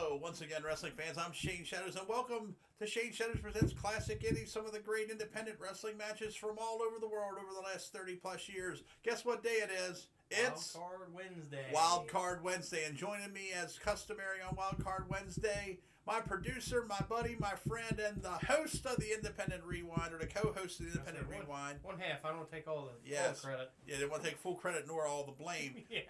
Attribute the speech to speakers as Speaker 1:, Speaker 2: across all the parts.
Speaker 1: Hello, once again, wrestling fans. I'm Shane Shadows, and welcome to Shane Shadows Presents Classic Indies, some of the great independent wrestling matches from all over the world over the last 30-plus years. Guess what day it is? It's
Speaker 2: Wild Card Wednesday.
Speaker 1: Wild Card Wednesday, and joining me as customary on Wild Card Wednesday, my producer, my buddy, my friend, and the host of the Independent Rewind, or the co-host of the Independent Rewind.
Speaker 2: One half. I don't want to take all the credit.
Speaker 1: Yeah, they want to take full credit nor all the blame.
Speaker 2: Yeah.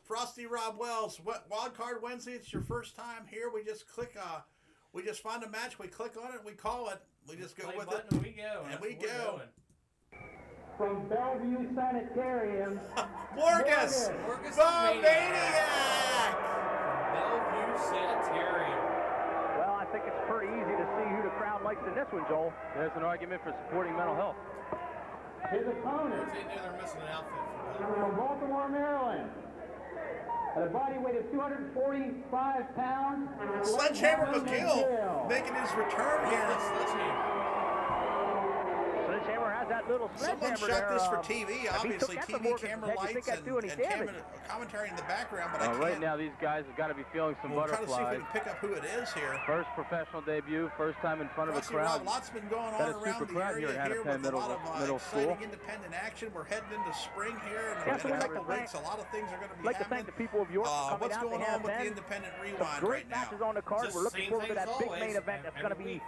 Speaker 1: Frosty Rob Wells, Wild Card Wednesday. It's your first time here. We just click. We just find a match. We click on it. And we call it. We just go with it.
Speaker 2: And we go.
Speaker 1: And we go.
Speaker 3: From Bellevue Sanitarium,
Speaker 1: Morgus, the Maniac.
Speaker 2: Bellevue Sanitarium.
Speaker 3: Well, I think it's pretty easy to see who the crowd likes in this one, Joel.
Speaker 4: There's an argument for supporting mental health.
Speaker 3: His opponent,
Speaker 2: They're missing an outfit.
Speaker 3: from Baltimore, Maryland, at a body weight of 245 pounds.
Speaker 1: Sledgehammer McGill making his return here.
Speaker 3: Sledgehammer has that little
Speaker 1: Someone
Speaker 3: sledgehammer
Speaker 1: shot
Speaker 3: there.
Speaker 1: this for TV. Obviously,
Speaker 3: if he took that
Speaker 1: TV
Speaker 3: to
Speaker 1: camera
Speaker 3: Morgan's head, you
Speaker 1: lights
Speaker 3: think that'd do any damage?
Speaker 1: commentary in the background, but I can't.
Speaker 4: Right now, these guys have got to be feeling some
Speaker 1: We'll try to see if we
Speaker 4: butterflies.
Speaker 1: can pick up who it is here.
Speaker 4: First professional debut, first time in front of a
Speaker 1: Frosty Rob,
Speaker 4: crowd.
Speaker 1: lots been going
Speaker 4: Got
Speaker 1: on
Speaker 4: a
Speaker 1: around
Speaker 4: super
Speaker 1: the
Speaker 4: crowd
Speaker 1: area
Speaker 4: here at
Speaker 1: here
Speaker 4: Hennepin
Speaker 1: with a lot of
Speaker 4: Middle
Speaker 1: exciting
Speaker 4: School.
Speaker 1: independent action. We're heading into spring here, and
Speaker 3: Yeah,
Speaker 1: in
Speaker 3: so
Speaker 1: a
Speaker 3: we'd like
Speaker 1: couple
Speaker 3: to
Speaker 1: weeks, a lot of things are going to be
Speaker 3: I'd like to thank
Speaker 1: happening.
Speaker 3: the people of York for coming
Speaker 1: What's
Speaker 3: out
Speaker 1: going
Speaker 3: to
Speaker 1: on with the
Speaker 3: Hennepin.
Speaker 1: independent
Speaker 3: Some
Speaker 1: rewind
Speaker 3: great
Speaker 1: right
Speaker 3: matches
Speaker 1: now?
Speaker 3: on the card. We're looking forward to that big main event that's going to be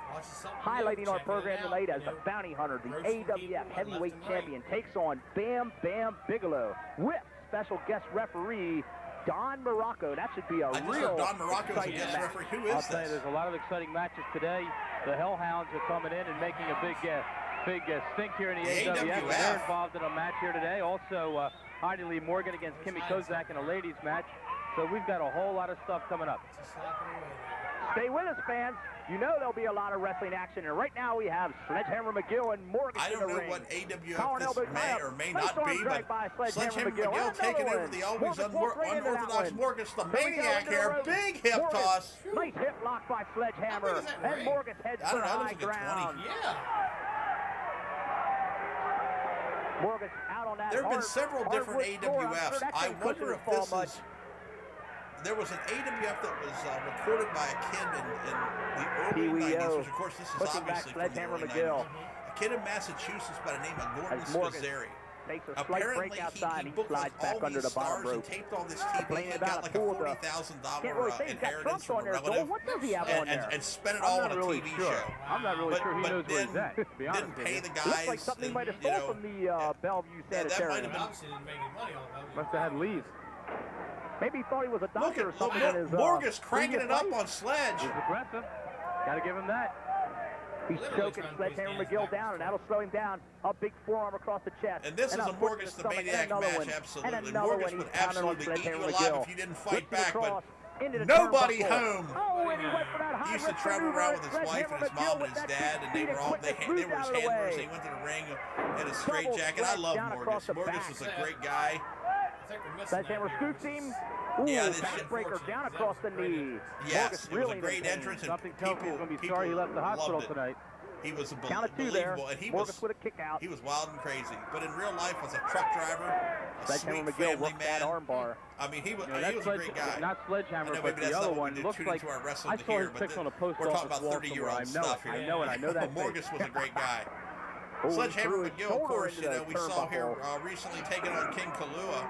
Speaker 3: highlighting our program tonight as the Bounty Hunter, the AWF Heavyweight Champion, takes on Bam Bam Bigelow with special guest referee Don Morocco. That should be a
Speaker 1: I just
Speaker 3: real
Speaker 1: heard Don Morocco is a
Speaker 3: exciting
Speaker 1: guest
Speaker 3: match.
Speaker 1: referee. Who
Speaker 4: I'll
Speaker 1: is
Speaker 4: tell you,
Speaker 1: this?
Speaker 4: there's a lot of exciting matches today. The Hellhounds are coming in and making a big stink here in the AWF. And they're involved in a match here today. Also, Heidi Lee Morgan against Kimmy Kozak in a ladies match. So we've got a whole lot of stuff coming up.
Speaker 3: Stay with us, fans. You know there'll be a lot of wrestling action, and right now we have Sledgehammer McGill and Morgan
Speaker 1: I
Speaker 3: in
Speaker 1: don't
Speaker 3: the
Speaker 1: know
Speaker 3: ring.
Speaker 1: what AWF
Speaker 3: Colin
Speaker 1: this
Speaker 3: Elbow
Speaker 1: may
Speaker 3: tie-up.
Speaker 1: or may
Speaker 3: Nice
Speaker 1: not
Speaker 3: arm
Speaker 1: be,
Speaker 3: drag by
Speaker 1: but
Speaker 3: Sledgehammer
Speaker 1: Sledgehammer
Speaker 3: McGill.
Speaker 1: McGill taking
Speaker 3: Another
Speaker 1: over the
Speaker 3: one.
Speaker 1: always
Speaker 3: Morgan walked right into that
Speaker 1: unorthodox
Speaker 3: one.
Speaker 1: Morgus, the
Speaker 3: Here we go
Speaker 1: Maniac
Speaker 3: into the
Speaker 1: here.
Speaker 3: ropes.
Speaker 1: Big hip
Speaker 3: Morgan,
Speaker 1: toss.
Speaker 3: Nice hip lock by Sledgehammer.
Speaker 2: How big is that
Speaker 3: And
Speaker 2: ring?
Speaker 3: Morgan's heads
Speaker 1: I
Speaker 3: for
Speaker 1: don't know,
Speaker 3: high
Speaker 1: it looks like a 20.
Speaker 3: ground.
Speaker 2: Yeah.
Speaker 3: Morgan's out on that
Speaker 1: There have been
Speaker 3: hard-
Speaker 1: several different
Speaker 3: hardwood floor. I'm sure
Speaker 1: AWFs.
Speaker 3: that
Speaker 1: I
Speaker 3: can't
Speaker 1: wonder
Speaker 3: cushion
Speaker 1: if
Speaker 3: fall
Speaker 1: this
Speaker 3: much.
Speaker 1: is. There was an AWF that was recorded by a kid in the early
Speaker 3: Pee-wee
Speaker 1: 90s,
Speaker 3: O.
Speaker 1: which of course this is
Speaker 3: Pushing back
Speaker 1: obviously from the
Speaker 3: Sledgehammer
Speaker 1: early
Speaker 3: McGill.
Speaker 1: 90s. A kid in Massachusetts by the name of Gordon
Speaker 3: As Morgan
Speaker 1: Scazzeri.
Speaker 3: Takes a slight
Speaker 1: Apparently,
Speaker 3: break outside
Speaker 1: he
Speaker 3: and
Speaker 1: booked
Speaker 3: slides
Speaker 1: all
Speaker 3: back under
Speaker 1: these
Speaker 3: the bottom
Speaker 1: stars and
Speaker 3: rope.
Speaker 1: taped all this TV.
Speaker 3: Complaining
Speaker 1: He
Speaker 3: about
Speaker 1: got
Speaker 3: a
Speaker 1: like a
Speaker 3: pool to-
Speaker 1: $40,000
Speaker 3: Can't really say he's got
Speaker 1: inheritance
Speaker 3: trunks
Speaker 1: from
Speaker 3: on
Speaker 1: a
Speaker 3: there, Joel.
Speaker 1: relative,
Speaker 3: What does he have on there?
Speaker 1: and spent it
Speaker 4: I'm
Speaker 1: all
Speaker 4: not
Speaker 1: on a
Speaker 4: really
Speaker 1: TV
Speaker 4: sure.
Speaker 1: show.
Speaker 4: I'm not really sure he knows where he's at, to be honest
Speaker 1: Didn't
Speaker 4: with
Speaker 1: pay
Speaker 4: you.
Speaker 1: the
Speaker 3: Looks
Speaker 1: guys.
Speaker 3: like something he might have
Speaker 1: and,
Speaker 3: stole from the Bellevue
Speaker 1: that might have
Speaker 3: Sanitarium.
Speaker 1: been-
Speaker 2: Obviously didn't make any money off of it.
Speaker 4: Must have had leaves.
Speaker 3: Maybe he thought he was a
Speaker 1: Look
Speaker 3: doctor or
Speaker 1: at
Speaker 3: something in his
Speaker 1: Morgus cranking
Speaker 3: previous
Speaker 1: it up
Speaker 3: life.
Speaker 1: on Sledge.
Speaker 4: He's aggressive. Got to give him that.
Speaker 3: He's
Speaker 2: Literally
Speaker 3: choking
Speaker 2: trying to put his
Speaker 3: Sledgehammer
Speaker 2: hands
Speaker 3: McGill
Speaker 2: back
Speaker 3: down, and that'll slow him down. A big forearm across the chest.
Speaker 1: And this is
Speaker 3: now
Speaker 1: a
Speaker 3: foot to
Speaker 1: Morgus the
Speaker 3: stomach, and
Speaker 1: Maniac
Speaker 3: another
Speaker 1: match,
Speaker 3: one.
Speaker 1: absolutely.
Speaker 3: And another
Speaker 1: Morgus
Speaker 3: one.
Speaker 1: would
Speaker 3: He's pounding on
Speaker 1: absolutely eat you
Speaker 3: Sledgehammer
Speaker 1: alive
Speaker 3: McGill.
Speaker 1: if you didn't fight
Speaker 3: Lifting
Speaker 1: back, but
Speaker 3: across into the
Speaker 1: nobody
Speaker 3: turnbuckle.
Speaker 1: home.
Speaker 3: Oh, and he went for that
Speaker 1: He
Speaker 3: high
Speaker 1: used to
Speaker 3: risk
Speaker 1: travel
Speaker 3: maneuver,
Speaker 1: around with his wife and
Speaker 3: Sledgehammer
Speaker 1: his mom
Speaker 3: McGill
Speaker 1: and
Speaker 3: with
Speaker 1: his
Speaker 3: that
Speaker 1: dad,
Speaker 3: big
Speaker 1: and they
Speaker 3: speed
Speaker 1: were all
Speaker 3: and
Speaker 1: they
Speaker 3: quickness
Speaker 1: were his
Speaker 3: moved out of the
Speaker 1: handlers.
Speaker 3: way.
Speaker 1: He went to the ring in a straight
Speaker 3: Double
Speaker 1: jacket. I
Speaker 3: sledge
Speaker 1: love
Speaker 3: down across
Speaker 1: Morgus.
Speaker 3: the
Speaker 1: Morgus
Speaker 3: back.
Speaker 1: was a great guy.
Speaker 2: I think we're missing
Speaker 3: Sledgehammer
Speaker 2: that here.
Speaker 3: scoops him.
Speaker 1: Yeah,
Speaker 3: Ooh,
Speaker 1: this shit-
Speaker 3: backbreaker down across the knee.
Speaker 1: Yes,
Speaker 3: Morgus
Speaker 1: it was
Speaker 3: really
Speaker 1: a great
Speaker 3: in pain.
Speaker 1: entrance, and
Speaker 4: Something tells me he's going to be
Speaker 1: people
Speaker 4: sorry he left the hospital
Speaker 1: loved it.
Speaker 4: tonight.
Speaker 1: He was
Speaker 3: Count of two there.
Speaker 1: unbelievable, and he
Speaker 3: Morgus
Speaker 1: was
Speaker 3: with a kick out.
Speaker 1: he was wild and crazy. But in real life, was a truck driver, a
Speaker 3: Sledgehammer
Speaker 1: sweet
Speaker 3: McGill
Speaker 1: family
Speaker 3: worked that
Speaker 1: man.
Speaker 3: armbar.
Speaker 1: I mean, he was
Speaker 4: You know,
Speaker 1: he was a great guy.
Speaker 4: Not
Speaker 1: I
Speaker 4: Sledgehammer,
Speaker 1: know
Speaker 4: but
Speaker 1: maybe that's
Speaker 4: the
Speaker 1: not
Speaker 4: other
Speaker 1: what
Speaker 4: one
Speaker 1: we do
Speaker 4: looks
Speaker 1: tune
Speaker 4: like
Speaker 1: into our wrestling
Speaker 4: I
Speaker 1: to
Speaker 4: saw
Speaker 1: hear,
Speaker 4: his
Speaker 1: but
Speaker 4: picture on a post
Speaker 1: we're talking
Speaker 4: office
Speaker 1: about
Speaker 4: wall
Speaker 1: 30-year-old
Speaker 4: somewhere.
Speaker 1: stuff here.
Speaker 4: I know it. I know that.
Speaker 1: Morgus was a great guy.
Speaker 3: Oh, he
Speaker 1: Sledgehammer
Speaker 3: threw his
Speaker 1: McGill, of
Speaker 3: shoulder
Speaker 1: course,
Speaker 3: into
Speaker 1: you know,
Speaker 3: the
Speaker 1: we saw here
Speaker 3: turnbuckle.
Speaker 1: recently taking on King Kalua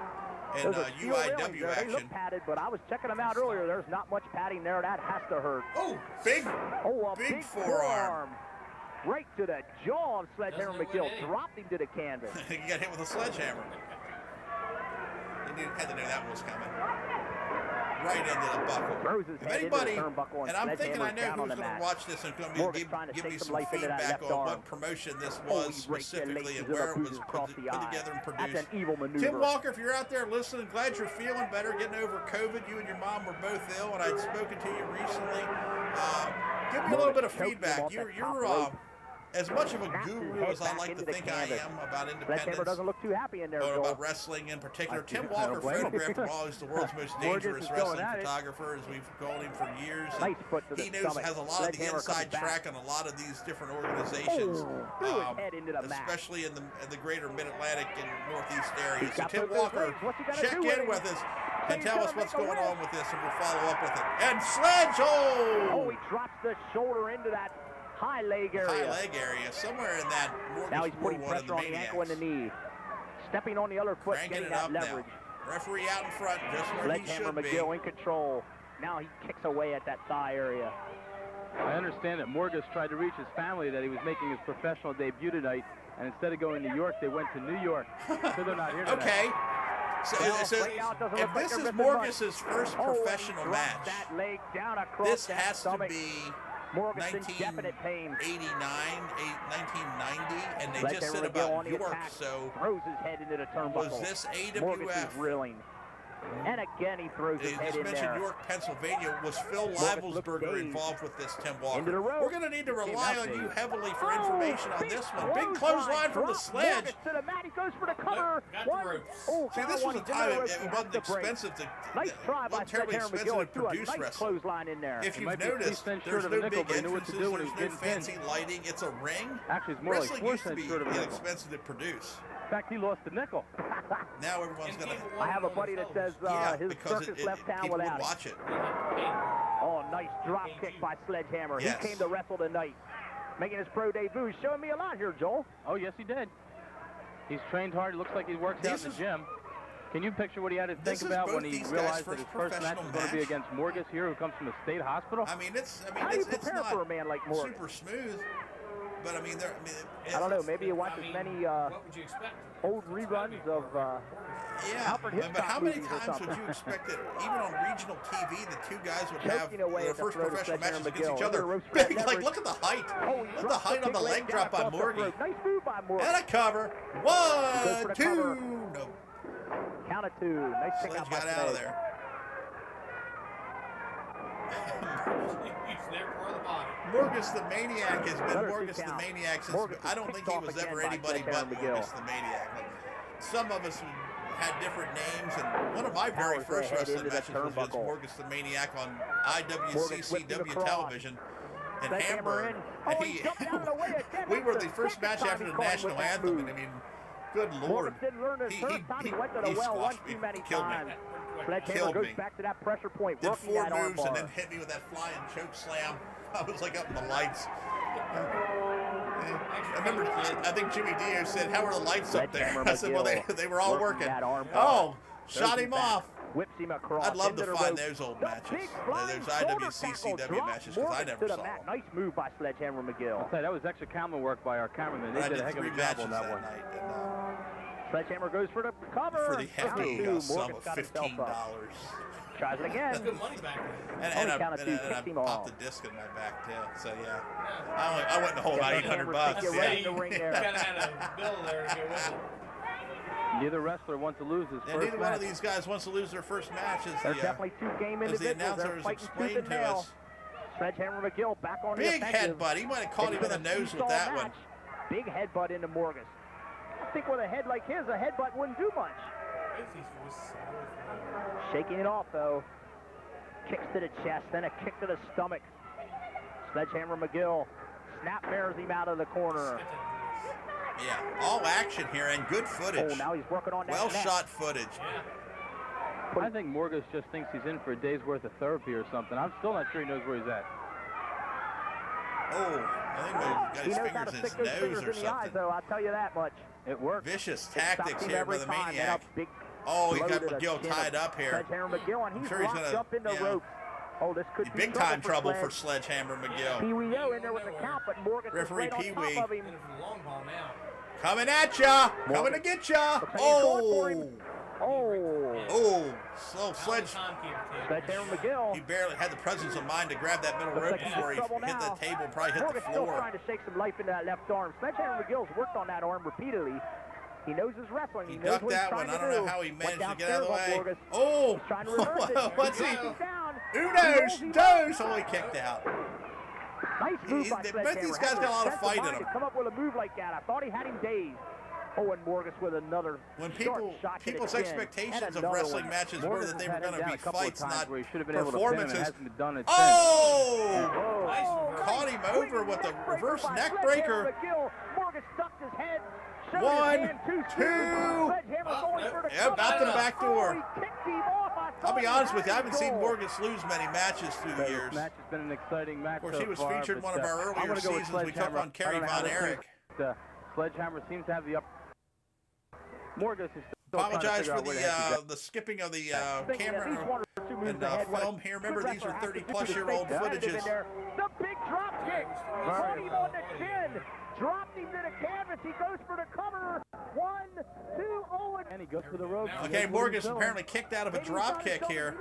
Speaker 1: in
Speaker 3: There's a steel railing
Speaker 1: UIW
Speaker 3: there. They look
Speaker 1: action.
Speaker 3: padded, but I was checking them out earlier. There's not much padding there. That has to hurt.
Speaker 2: Oh,
Speaker 1: Big,
Speaker 3: Oh, a
Speaker 1: big
Speaker 3: big
Speaker 1: forearm.
Speaker 3: Right to the jaw of Sledgehammer
Speaker 2: Doesn't it
Speaker 3: McGill.
Speaker 2: win any?
Speaker 3: Dropped him to the canvas.
Speaker 1: He got hit with a sledgehammer. You had to know that one was coming. Right into the buckle.
Speaker 3: Throws his
Speaker 1: If
Speaker 3: head
Speaker 1: anybody,
Speaker 3: into the turnbuckle, and
Speaker 1: and I'm thinking I
Speaker 3: Sledgehammer's
Speaker 1: know
Speaker 3: down on
Speaker 1: who's
Speaker 3: the
Speaker 1: going to
Speaker 3: mat.
Speaker 1: watch this and going
Speaker 3: Morgan's
Speaker 1: to
Speaker 3: trying to
Speaker 1: give
Speaker 3: take
Speaker 1: me
Speaker 3: some
Speaker 1: some
Speaker 3: life into that
Speaker 1: feedback
Speaker 3: left
Speaker 1: on
Speaker 3: arm.
Speaker 1: what promotion this
Speaker 3: Oh,
Speaker 1: was
Speaker 3: he raked the
Speaker 1: specifically
Speaker 3: laces
Speaker 1: and
Speaker 3: of
Speaker 1: where
Speaker 3: the
Speaker 1: it was
Speaker 3: bruises
Speaker 1: put,
Speaker 3: across the
Speaker 1: put
Speaker 3: eye.
Speaker 1: together and
Speaker 3: That's
Speaker 1: produced.
Speaker 3: an evil maneuver.
Speaker 1: Tim Walker, if you're out there listening, glad you're feeling better, getting over COVID. You and your mom were both ill, and I'd spoken to you recently. Give me a little bit of
Speaker 3: Choked him
Speaker 1: feedback.
Speaker 3: off that
Speaker 1: You're
Speaker 3: top rope.
Speaker 1: as much of a
Speaker 3: Snapped his
Speaker 1: guru
Speaker 3: head
Speaker 1: as I
Speaker 3: back
Speaker 1: like to
Speaker 3: into the
Speaker 1: think I
Speaker 3: canvas.
Speaker 1: am about
Speaker 3: Sledgehammer
Speaker 1: independence.
Speaker 3: doesn't look too happy in there,
Speaker 1: Or
Speaker 3: Joel.
Speaker 1: about wrestling in particular.
Speaker 4: I
Speaker 1: Tim
Speaker 4: don't
Speaker 1: Walker,
Speaker 4: blame him.
Speaker 1: photographed from always the world's most
Speaker 3: Morgus
Speaker 1: dangerous
Speaker 3: is going
Speaker 1: wrestling
Speaker 3: at it.
Speaker 1: photographer, as we've called him for years. And
Speaker 3: Nice foot to the
Speaker 1: he knows,
Speaker 3: stomach.
Speaker 1: has a lot of the
Speaker 3: Sledgehammer
Speaker 1: inside
Speaker 3: comes back.
Speaker 1: track on a lot of these different organizations.
Speaker 3: Oh, threw his head into the mat.
Speaker 1: especially in the greater Mid-Atlantic and Northeast areas.
Speaker 3: He's
Speaker 1: So
Speaker 3: got
Speaker 1: Tim
Speaker 3: both those
Speaker 1: Walker,
Speaker 3: legs. What's he gotta
Speaker 1: check
Speaker 3: do with
Speaker 1: in
Speaker 3: him?
Speaker 1: with us. and tell us what's going on with this, and we'll follow up with it. And Sledge, oh,
Speaker 3: he drops the shoulder into that high leg area.
Speaker 1: High leg area, somewhere in that.
Speaker 3: Now he's putting pressure on the ankle and the knee. Stepping on the other foot, getting that leverage.
Speaker 1: Now. Referee out in front, just where he should be.
Speaker 3: McGill in control. Now he kicks away at that thigh area.
Speaker 4: I understand that Morgus tried to reach his family that he was making his professional debut tonight, and instead of going to New York, they went to New York. So they're not here tonight.
Speaker 1: Okay. So if this is Morgus's first professional match,
Speaker 3: that leg down across
Speaker 1: this
Speaker 3: that
Speaker 1: has
Speaker 3: stomach.
Speaker 1: to be
Speaker 3: Morgus in definite pain.
Speaker 1: 1990, and they just said about York, so
Speaker 3: throws his head into the turnbuckle.
Speaker 1: Was this AWF?
Speaker 3: Morgus is reeling. And again, he throws his head in there.
Speaker 1: You just mentioned York, Pennsylvania. Was Phil Livelsberger involved with this, Tim Walker?
Speaker 3: Into the rope.
Speaker 1: We're going to need to rely on you heavily for information on this one. Big clothesline from the Sledge.
Speaker 3: To the mat. He goes for the cover.
Speaker 1: See, this was a time it wasn't expensive to.
Speaker 3: Nice try by
Speaker 1: terribly expensive to produce
Speaker 3: nice
Speaker 1: wrestling.
Speaker 3: Clothesline in there.
Speaker 1: If you've noticed, there's no big entrances, there's no fancy lighting. It's a ring.
Speaker 4: Actually, it's more
Speaker 1: wrestling
Speaker 4: like 4
Speaker 1: used to
Speaker 4: cents
Speaker 1: be
Speaker 4: short of a nickel.
Speaker 1: inexpensive to produce.
Speaker 4: In fact, he lost a nickel.
Speaker 1: Now everyone's going to.
Speaker 3: I have a buddy that says his circus left town
Speaker 1: people
Speaker 3: without
Speaker 1: would watch it.
Speaker 3: Oh, nice drop kick by Sledgehammer.
Speaker 1: Yes.
Speaker 3: He came to wrestle tonight, making his pro debut. He's showing me a lot here, Joel.
Speaker 4: Oh, yes, he did. He's trained hard. It looks like he works out in the gym. Can you picture what he had to think about when he realized that his first match was going to be against Morgus here, who comes from a state hospital?
Speaker 1: I mean, it's
Speaker 3: not
Speaker 1: for
Speaker 3: a man like Morgus?
Speaker 1: Super smooth. But I mean,
Speaker 3: I don't know. Maybe you watch as many old reruns of Alfred Hitchcock
Speaker 1: but how many
Speaker 3: movies or
Speaker 1: times would
Speaker 3: something.
Speaker 1: you expect that even on regional TV, the two guys would have
Speaker 3: away
Speaker 1: their
Speaker 3: at the
Speaker 1: first
Speaker 3: throat of
Speaker 1: professional matches
Speaker 3: Sledgehammer
Speaker 1: against each
Speaker 3: McGill.
Speaker 1: other?
Speaker 3: Big,
Speaker 1: Like, look at the height. Look at the height on the leg drop by Morgan.
Speaker 3: Nice move by Morgan.
Speaker 1: And a cover. 1, 2. No.
Speaker 3: Count of 2. Nice pick
Speaker 1: Sledge
Speaker 3: out by
Speaker 1: got out of there. Morgus the Maniac has been Morgus the Maniac since I don't think he was ever anybody but Morgus the Maniac. Like, some of us had different names, and one of my very first wrestling matches was against Morgus the Maniac on IWCCW television in Hamburg. And we were the first match after the national anthem, and I mean, good Lord, he squashed me, killed me.
Speaker 3: Sledgehammer goes back to that pressure point,
Speaker 1: did
Speaker 3: working
Speaker 1: 4
Speaker 3: that arm
Speaker 1: moves
Speaker 3: bar.
Speaker 1: and then hit me with that flying choke slam. I was like up in the lights. I remember, I think Jimmy Dio said, "How are the lights up there?" I said, "Well, they were all working." Oh, shot him off.
Speaker 3: Whips him across.
Speaker 1: I'd love to find those old matches. Those IWCCW matches, because I never saw them.
Speaker 3: Nice move by Sledgehammer McGill.
Speaker 4: I'll say, that was extra camera work by our cameraman. They did a heck of a job on that one.
Speaker 3: Sledgehammer goes for the cover.
Speaker 1: For the hefty sum of $15.
Speaker 3: Tries it again.
Speaker 2: Good money back there.
Speaker 1: And I popped the disc in my back tail. So yeah, I went the whole about $800.
Speaker 3: You're right in the ring there.
Speaker 2: Kind of had a bill there to go with it.
Speaker 4: Neither wrestler wants to lose his first
Speaker 1: neither
Speaker 4: match.
Speaker 1: one of these guys wants to lose their first match.
Speaker 3: There's definitely 2 game individuals. They're fighting tooth and nail. Sledgehammer McGill back on the offensive.
Speaker 1: Big headbutt. He might have caught him in the nose with that one.
Speaker 3: Big headbutt into Morgus. I think with a head like his, a headbutt wouldn't do much. Shaking it off, though. Kicks to the chest, then a kick to the stomach. Sledgehammer McGill snap bears him out of the corner.
Speaker 1: Yeah, all action here and good footage.
Speaker 3: Oh, now he's working on that
Speaker 1: well
Speaker 3: neck.
Speaker 1: shot footage.
Speaker 4: I think Morgus just thinks he's in for a day's worth of therapy or something. I'm still not sure he knows where he's at.
Speaker 1: Oh, I think he's got his fingers in his nose or something.
Speaker 3: Eyes, though, I'll tell you that much. It worked.
Speaker 1: Vicious tactics here by the
Speaker 3: time.
Speaker 1: Maniac. Oh, he got McGill tied up here.
Speaker 3: Sledgehammer McGill, and he's
Speaker 1: sure
Speaker 3: locked up in the ropes. Oh, this could be
Speaker 1: big time trouble for Sledgehammer McGill.
Speaker 3: Pee-wee-O in there with the count, but Morgan
Speaker 1: referee
Speaker 3: right
Speaker 1: Pee-wee
Speaker 2: coming
Speaker 1: at ya, coming to get ya. Oh,
Speaker 3: Sledgehammer McGill.
Speaker 1: He barely had the presence of mind to grab that middle rope before he hit the table, probably hit the floor.
Speaker 3: Still trying to shake some life into that left arm. Sledgehammer McGill's worked on that arm repeatedly. He knows his wrestling.
Speaker 1: He
Speaker 3: knows
Speaker 1: ducked that one. I don't know how he managed to get out of the way. Oh,
Speaker 3: trying to reverse it.
Speaker 1: What's he? Unos. Oh, he kicked out.
Speaker 3: Nice move by Sledgehammer.
Speaker 1: Both these guys got a lot of fight in them.
Speaker 3: Come up with a move like that. I thought he had him dazed. Oh, and Morgus with another
Speaker 1: people's expectations of wrestling matches were that they were going to be fights, not performances. Oh! Caught him over with a reverse neck breaker.
Speaker 3: Morgus ducked his head.
Speaker 1: 1, 2. Yep, out to the back door. I'll be honest with you, I haven't seen Morgus lose many matches through the years.
Speaker 4: This match has been an exciting match.
Speaker 1: Of course, he was featured in one of our earlier seasons. We took on Kerry Von Erich.
Speaker 4: Sledgehammer seems to have the upper. Morgus is still
Speaker 1: apologize for the skipping of the camera and film here. Remember, these are 30-plus-year-old footages.
Speaker 3: The big drop kick. Caught him on the chin. Dropped him to the canvas. He goes for the cover. 1, 2, 0. And
Speaker 4: he goes for the rope.
Speaker 1: Okay, Morgus apparently kicked out of a drop kick here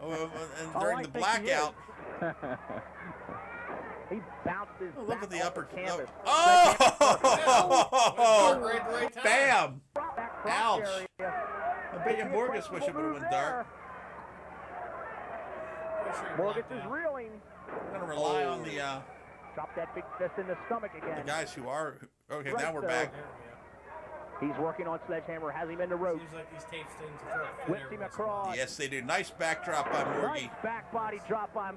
Speaker 1: and during the blackout.
Speaker 3: He bounced his
Speaker 1: look at the upper
Speaker 3: canvas.
Speaker 1: Oh! Bam! Ouch! I bet you Morgus wish it would have went dark.
Speaker 3: Morgus is reeling.
Speaker 1: I'm going to rely on the
Speaker 3: drop that big fist in the stomach again.
Speaker 1: The guys who are okay. Right, now we're back.
Speaker 3: He's working on Sledgehammer. Has him in the rope.
Speaker 2: Seems like these tapes
Speaker 3: whips him across.
Speaker 1: Yes, they do. Nice backdrop by Morgie.
Speaker 3: Nice back body drop by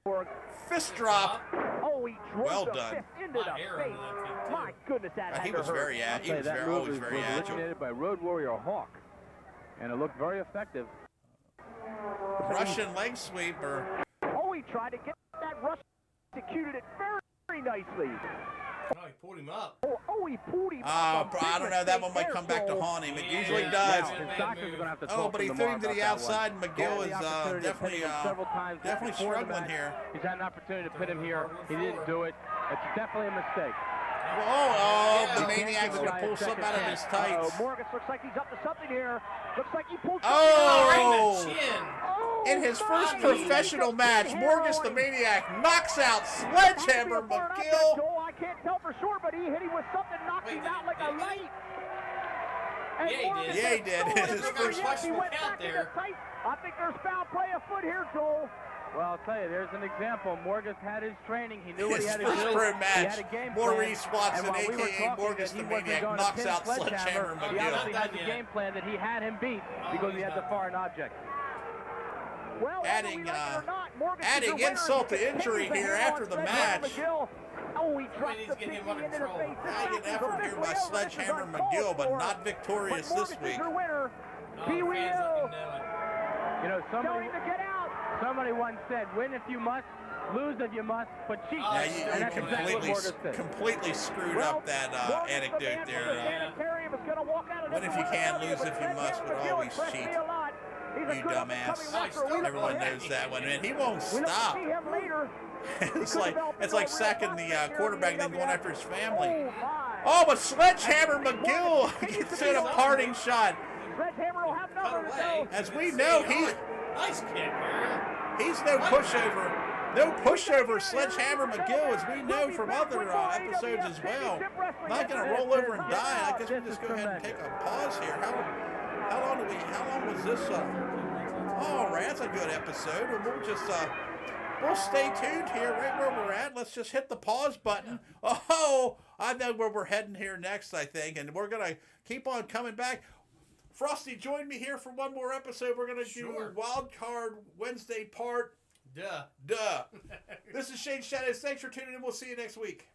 Speaker 3: Morg.
Speaker 1: Fist drop.
Speaker 3: Oh, he drove
Speaker 1: well
Speaker 3: the
Speaker 1: done.
Speaker 3: fist into the face. My goodness, that
Speaker 1: he was very agile. He was always very agile.
Speaker 4: Originated by Road Warrior Hawk, and it looked very effective.
Speaker 1: Russian leg sweeper.
Speaker 3: Oh, he tried to get that rush. Executed it very nicely.
Speaker 2: Oh, he pulled him up.
Speaker 3: Oh, he pulled him up.
Speaker 1: I don't know. That one might come back to haunt him. It usually does. Oh, but he threw him to the outside, and McGill is definitely struggling here.
Speaker 4: He's had an opportunity to pin him here. He didn't do it. It's definitely a mistake.
Speaker 1: The Maniac's going to pull something out of his tights.
Speaker 3: Morgus looks like he's up to something here. Looks like he pulled
Speaker 2: something
Speaker 1: in his first professional match, Morgus the Maniac knocks out Sledgehammer McGill.
Speaker 3: I can't tell for sure, but he hit him with something, knocked him out like a light.
Speaker 1: Yeah, he did. His first
Speaker 2: count there.
Speaker 3: I think there's foul play afoot here, Joel.
Speaker 4: Well, I'll tell you, there's an example. Morgus had his training. He knew what he had to do.
Speaker 1: His first pro match,
Speaker 4: he had a game plan.
Speaker 1: Maurice Watson, a.k.a. Morgus the Maniac, knocks out Sledgehammer McGill.
Speaker 4: He obviously had the game plan that he had him beat because he had the foreign object.
Speaker 3: Well,
Speaker 1: adding insult to injury here after the match.
Speaker 3: Oh, he dropped the pinky into the face.
Speaker 1: An effort here by Sledgehammer McGill, but not victorious this week.
Speaker 3: He will.
Speaker 4: You know, somebody once said, win if you must, lose if you must, but cheat.
Speaker 1: Yeah, you completely screwed up that anecdote there. Win if you can, lose if you must, but always cheat. You dumbass. Everyone knows that one. And he won't stop. it's like sacking the quarterback and then going after his family. Oh, but Sledgehammer McGill gets in a parting shot. As we know,
Speaker 2: nice kick.
Speaker 1: He's no pushover. No pushover, Sledgehammer McGill, as we know from other episodes as well. Not going to roll over and die. I guess we'll just go ahead and take a pause here. How long was this? All right, that's a good episode. We'll stay tuned here right where we're at. Let's just hit the pause button. Oh, I know where we're heading here next, I think, and we're going to keep on coming back. Frosty, join me here for one more episode. We're going to do a Wild Card Wednesday part.
Speaker 2: Duh.
Speaker 1: This is Shane Shadows. Thanks for tuning in. We'll see you next week.